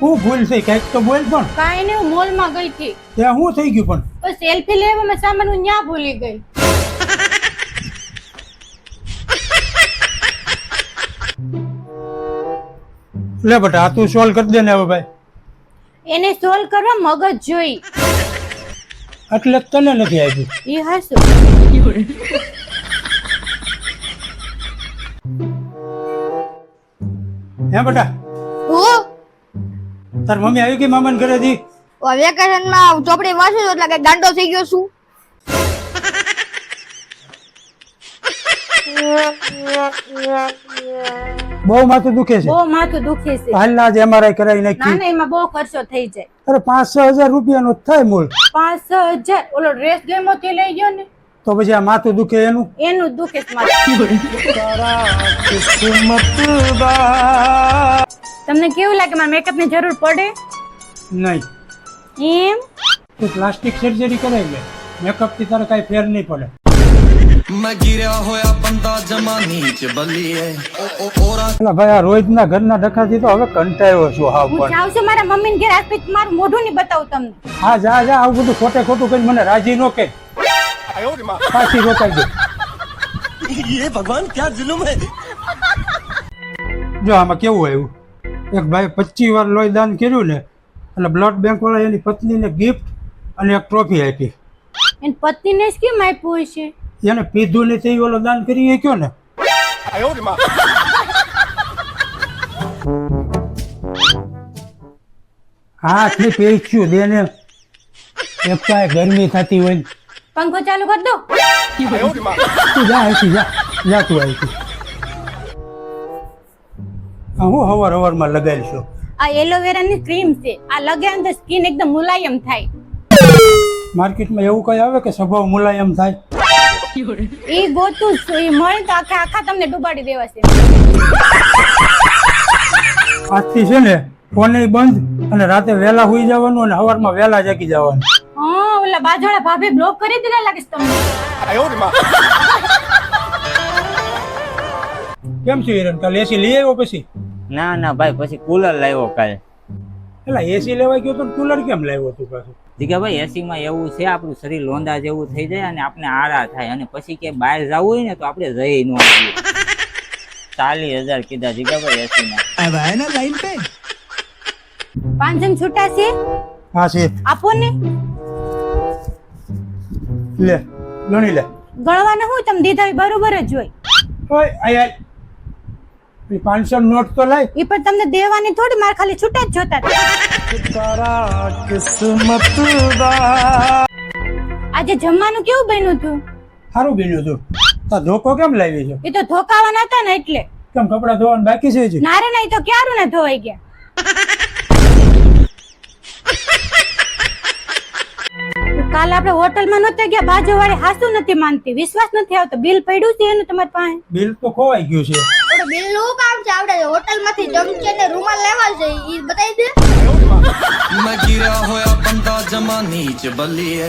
હું ભૂલ થઈ કઈક તો બોલ પણ કાંઈ નહીં, હું મોલમાં ગઈ હતી ત્યાં હું થઈ ગયું પણ તો સેલ્ફી લેવામાં સામાન હું ન્યા ભૂલી ગઈ. લે બેટા આ તું સોલ્વ કરી દે ને હવે ભાઈ. એને સોલ્વ કરવા મગજ જોઈ. એટલે જ તને નથી આપ્યું. એ હાસુ. હે બેટા હું તાર મમ્મી આવી ગઈ મામાને ઘરેથી? વેકેશનમાં ચોપડી વાંચું છું એટલે કે ગાંડો થઈ ગયો છું. બહુ માથું દુખે છે. બહુ માથું દુખે છે. હાલના જ MRI કરાવી ના નાખી. ના, એમાં બહુ ખર્ચો થઈ જાય. અરે 5-6 હજાર રૂપિયાનો જ થાય મૂળ. 5,000 ઓલો ડ્રેસ ગેમો થી લઈ ગયો ને તો પછી આ માથું દુખે એનું એનું દુખે છે માથું. તમને કેવું લાગે મારા મેકઅપ ની જરૂર પડે નહીં. એમ? તું પ્લાસ્ટિક સર્જરી કરાવી લે, મેકઅપ થી તારે કઈ ફેર નહીં પડે. मैं गिरा होया बंदा जमा नीच बलिए એટલે ભાઈ આ રોજના ઘરના ડખાથી તો હવે કંટાળ્યો છું હાવ હું પણ. જાઉં છું મારા મમ્મી ને ઘેર આજ પછી મારું મોઢું નહીં બતાવું તમને. હા જા જા, આવું બધું ખોટે ખોટું કરી મને રાજી નો કે પાછી રોકાઈ દે. ये भगवान क्या जुल्म है જો આમાં કેવું આવ્યું, એક ભાઈ 25 વાર લોહી દાન કર્યું ને એટલે બ્લડ બેંક વાળા એની પત્નીને ગિફ્ટ અને એક ટ્રોફી આપી. એન પત્નીને જ કેમ આપ્યું હશે? એને પીધું ને તે ઓલો દાન કરી એ કયો ને. હાથ ને પેચ્યું દે ને, એક કાંઈ ગરમી થતી હોય ને. પંખો ચાલુ કર દો. તું જા અહીંથી જા, જા તું અહીંથી. હું હવાર લગાવીશું. આ એલોવેરા ની ક્રીમ છે, આ લગાવે તો સ્કિન એકદમ મુલાયમ થાય. માર્કેટમાં એવું કઈ આવે કે સ્વભાવ મુલાયમ થાય? ઈ ગોતું છું, ઈ મળે તો આખા તમને ડુબાડી દેવાશે. આજથી છે ને ફોને બંધ અને રાતે વહેલા સુઈ જવાનું અને સવારમાં વહેલા જાગી જવાનું. હા, ઓલા બાજુવાળા ભાભી બ્લોક કરી દીધા લાગે છે તમને. કેમ છે હિરણ, કાલે એસી લઈ આવ્યો પછી? ના ના ભાઈ, પછી કુલર લાવ્યો કાલે. એટલે એસી લેવા ગયો તો કુલર કેમ લાવ્યો તું પાછું? કે ભાઈ એસી માં એવું છે, આપણું શરીર લોંદા જેવું થઈ જાય અને આપણે આરા થાય, અને પછી કે બહાર જવું હોય ને તો આપણે જઈ ન આવીએ. 40,000 કીધા જીગા ભાઈ એસી ના. अब है ना लाइन पे 5 છૂટા છે, હા છે, આપો ને. લે ગણી લે. ગણવાના હું તમે દીધા હોય બરોબર જ હોય. ઓય આય 500 નોટ તો લાય. ઈ પણ તમને દેવાની થોડી, માર ખાલી છૂટા જ જોતા હતા. આજે જમવાનું કેવું બન્યું હતું? સારું બન્યું તું. તા ધોકો કેમ લાવી છે? એ તો ધોકાવાના હતા ને એટલે. કેમ કપડા ધોવાનું બાકી છે હજી? નારે નહીં તો ક્યારું ને ધોવાઈ ગયા. કાલે આપણે હોટલમાં નહોતા ગયા, બાજુવાળી હાસુ નથી માનતી, વિશ્વાસ નથી આવતો. બિલ પડ્યું છે એનું તમારી પાસે? બિલ તો ખોવાઈ ગયું છે. ઓલો બિલ નું કામ છે, આપણે હોટલ માંથી ચમચે ને રૂમાલ લેવા છે, ઈ બતાવી દે. मैं गिरा होया बंदा जमा नीच बलिए